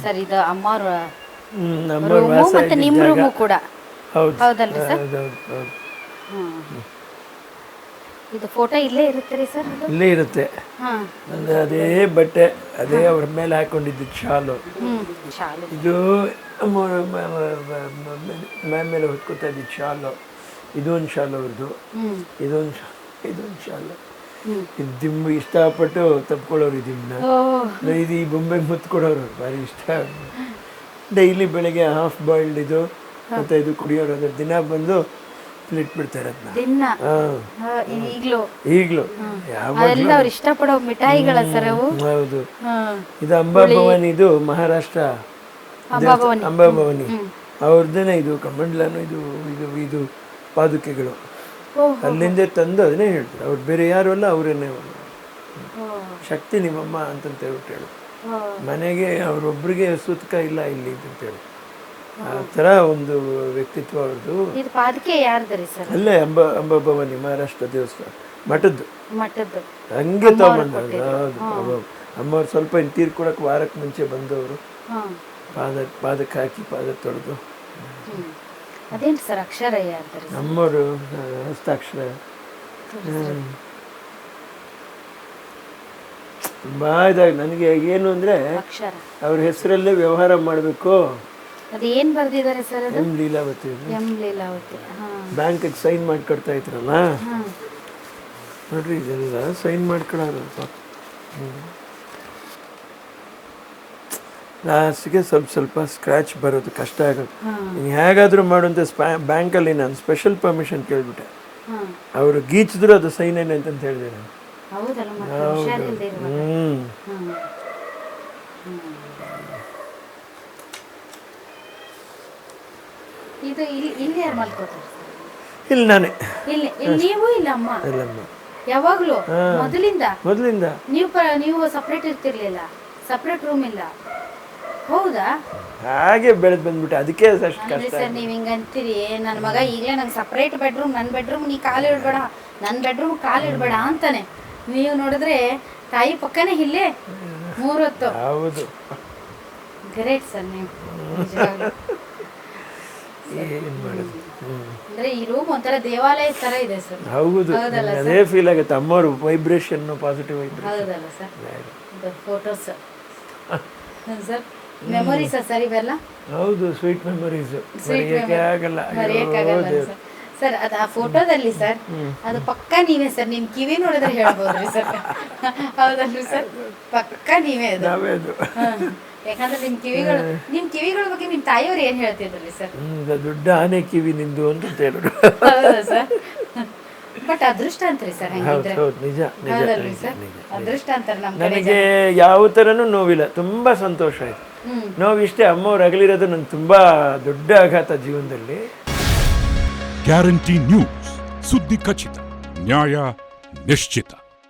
Sir ಇದು ಅಮ್ಮವ್ರ ನಮ್ಮವ್ರ room ವಾಸ ಮತ್ತೆ ನಿಮ್ಮ ಇದ್ದ ಜಾಗ. ರೂಮು ಕೂಡ ಹೌದು ಹೌದಲ್ರಿ ಸರ್? ಹೌದು ಹೌದು. ಇದು ಫೋಟೋ ಇಲ್ಲೇ ಇರುತ್ತೆ ರೀ ಸರ್ ಅದು? ಇಲ್ಲೇ ಇರುತ್ತೆ. ಹಾಂ. ಅಂದ್ರೆ ಅದೇ ಬಟ್ಟೆ, ಅದೇ ಅವ್ರ ಮೇಲೆ ಹಾಕೊಂಡಿದ್ದು ಶಾಲು. ಶಾಲು. ಇದು ಮೇಲೆ ಹೊತ್ಕೋತಾ ಇದ್ದಿದ್ದು ಶಾಲು. ಇದೊಂದು ಶಾಲು ಅವ್ರದ್ದು. ಇದೊಂದು ಶಾಲು. ಇದು ದಿಂಬು ಇಷ್ಟಪಟ್ಟು ತಪ್ಕೊಳ್ಳೋರು ಇದನ್ನ. ಇದು ಈ ಬೊಂಬೆ ಮುತ್ಕೊಡೋರು ಭಾರಿ ಇಷ್ಟ. ಡೈಲಿ ಬೆಳಗ್ಗೆ ಹಾಫ್ ಬಾಯ್ಲ್ಡ್ ಇದು ಮತ್ತೆ ಇದು ಕುಡಿಯೋರು. ಅದ್ರ ದಿನ ಬಂದು ಇಟ್ಬಿಡ್ತಾರೆ ಅದನ್ನ. ಈಗಲೂ ಅವ್ರು ಇಷ್ಟಪಡೋ ಮಿಠಾಯಿಗಳ ಸರ್ ಅವು. ಹೌದು. ಇದು ಅಂಬಾಭವಾನಿ, ಇದು ಮಹಾರಾಷ್ಟ್ರ ಅಂಬಾಭವಾನಿ ಅವ್ರದ್ದೇನೆ. ಇದು ಕಮಂಡ್ಲನು, ಇದು ಇದು ಇದು ಪಾದುಕೆಗಳು ಅಲ್ಲಿಂದ ತಂದು ಅದನ್ನೇ ಹೇಳ್ತಾರೆ. ಅವ್ರು ಬೇರೆ ಯಾರು ಅಲ್ಲ, ಅವರೇನೆ ಶಕ್ತಿ ನಿಮ್ಮಮ್ಮ ಅಂತಂತ ಹೇಳ್ಬಿಟ್ಟು ಹೇಳು. ಮನೆಗೆ ಅವ್ರೊಬ್ರಿಗೆ ಸೂತಕ ಇಲ್ಲ ಇಲ್ಲಿ ಅಂತೇಳಿ ಆ ಥರ ಒಂದು ವ್ಯಕ್ತಿತ್ವ ಅವ್ರದ್ದು. ಅಲ್ಲೇ ಅಂಬಾಭವಾನಿ ಮಹಾರಾಷ್ಟ್ರ ದೇವಸ್ಥಾನ ಮಠದ್ದು ಹಂಗೆ ತಗೊಂಡ್ಬಂದ. ಹೌದು. ಅಮ್ಮವ್ರು ಸ್ವಲ್ಪ ಇನ್ನು ತೀರ್ಕೊಳಕ್ಕೆ ವಾರಕ್ಕೆ ಮುಂಚೆ ಬಂದವರು. ಪಾದಕ್ಕೆ ಹಾಕಿ ಪಾದ ತೊಳೆದು. ಅದೇನು ಸರ್ ಅಕ್ಷರ? ನಮ್ಮವರು ಹಸ್ತಾಕ್ಷರ ತುಂಬಾ ಇದಾಗ ನನಗೆ ಏನು ಅಂದರೆ ಅವ್ರ ಹೆಸರಲ್ಲೇ ವ್ಯವಹಾರ ಮಾಡಬೇಕು. ಅದೇನು ಬರ್ದಿದ್ದಾರೆ ಸರ್? ಎಂ ಲೀಲಾವತಿ. ಬ್ಯಾಂಕಿಗೆ ಸೈನ್ ಮಾಡ್ಕೊಡ್ತಾ ಇದ್ರಲ್ಲ ನೋಡ್ರಿ, ಇದೆಲ್ಲ ಸೈನ್ ಮಾಡ್ಕೊಳ್ಳೋರಪ್ಪ. ಲಾಸ್ಟ್ಗೆ ಸ್ವಲ್ಪ ಸ್ಕ್ರ್ಯಾಚ್ ಬರೋದು ಕಷ್ಟ ಆಗೋದು. ನೀನು ಹೇಗಾದರೂ ಮಾಡುವಂಥ ಬ್ಯಾಂಕಲ್ಲಿ ನಾನು ಸ್ಪೆಷಲ್ ಪರ್ಮಿಷನ್ ಕೇಳಿಬಿಟ್ಟೆ. ಅವರು ಗೀಚಿದ್ರು ಅದು ಸೈನ್ ಏನೇ ಅಂತಂತ ಹೇಳಿದೆ ನಾನು. ಇಲ್ಲಿ ನಾನೇ. ನೀವು ಇಲ್ಲ ಅಮ್ಮ? ಯಾವಾಗ್ಲೂ ಮೊದಲಿಂದ ನೀವು ಸಪ್ರೇಟ್ ಇರ್ತಿರ್ಲಿಲ್ಲ? ಸಪ್ರೇಟ್ ರೂಮ್ ಇಲ್ಲ? ಹೌದಾ? ಹಾಗೆ ಬೆಳೆದು ಬಂದ್ಬಿಟ್ಟೆ, ಅದಕ್ಕೆ ಅಷ್ಟು ಕಷ್ಟ. ಸರ್ ನೀವು ಹಿಂಗೆ ಅಂತೀರಿ, ನನ್ನ ಮಗ ಈಗಲೇ ನಂಗೆ ಸಪ್ರೇಟ್ ಬೆಡ್ರೂಮ್, ನನ್ನ ಬೆಡ್ರೂಮ್ ನೀ ಕಾಲು ಇಡಬೇಡ, ನನ್ನ ಬೆಡ್ರೂಮ್ ಕಾಲು ಇಡಬೇಡ ಅಂತಾನೆ. ನೀವು ನೋಡಿದ್ರೆ ತಾಯಿ ಪಕ್ಕನೇ ಇಲ್ಲೇ 3 ಹೊತ್ತು. ಹೌದು. ಗ್ರೇಟ್ ಸರ್ ನೀವು. ಏನು ಮಾಡೋದು ಅಂದ್ರೆ ಈ ರೂಮ್ ಒಂಥರ ದೇವಾಲಯ ತರ ಇದೆ ಸರ್. ಹೌದು, ಅದೇ ಫೀಲ್ ಆಗುತ್ತೆ. ಅಮ್ಮವ್ರ ವೈಬ್ರೇಷನ್, ಪಾಸಿಟಿವ್ ವೈಬ್ರೇಷನ್. ಹೌದಲ್ಲ sir? Photos sir, memories sir ಇವೆಲ್ಲ. ಹೌದು, ಸ್ವೀಟ್ ಮೆಮೊರೀಸ್, ಮರೆಯಕ್ಕಾಗಲ್ಲ ಸರ್. ಅದು ಆ ಫೋಟೋದಲ್ಲಿ ಸರ್, ಅದು ಪಕ್ಕ ನೀವೇ ಸರ್. ನಿಮ್ ಕಿವಿ ನೋಡಿದ್ರೆ ಹೇಳ್ಬೋದ್ರಿ ಸರ್. ಹೌದಲ್ರಿ ಸರ್? ಪಕ್ಕ ನೀವೇ ಅದು. ಯಾಕಂದ್ರೆ ನಿಮ್ ಕಿವಿಗಳ ಬಗ್ಗೆ ನಿಮ್ ತಾಯಿಯವ್ರು ಏನ್ ಹೇಳ್ತಿದ್ರಿ ಸರ್? ದೊಡ್ಡ ಆನೆ ಕಿವಿ ನಿಂದು ಅಂತ ಹೇಳಿದ್ರು. ಹೌದಾ ಸರ್? ಬಟ್ ಅದೃಷ್ಟ ಅಂತ್ರಿ ಸರ್. ನಿಜ. ಅದೃಷ್ಟ ಅಂತಾರೆ ನಮ್ಮ. ನನಗೆ ಯಾವ ಥರನೂ ನೋವಿಲ್ಲ, ತುಂಬ ಸಂತೋಷ ಆಯ್ತು. ನೋವಿಷ್ಟೇ, ಅಮ್ಮವ್ರು ಅಗಲಿರೋದು ನನಗೆ ತುಂಬ ದೊಡ್ಡ ಆಘಾತ ಜೀವನದಲ್ಲಿ. ಗ್ಯಾರಂಟಿ ನ್ಯೂಸ್, ಸುದ್ದಿ ಖಚಿತ, ನ್ಯಾಯ ನಿಶ್ಚಿತ.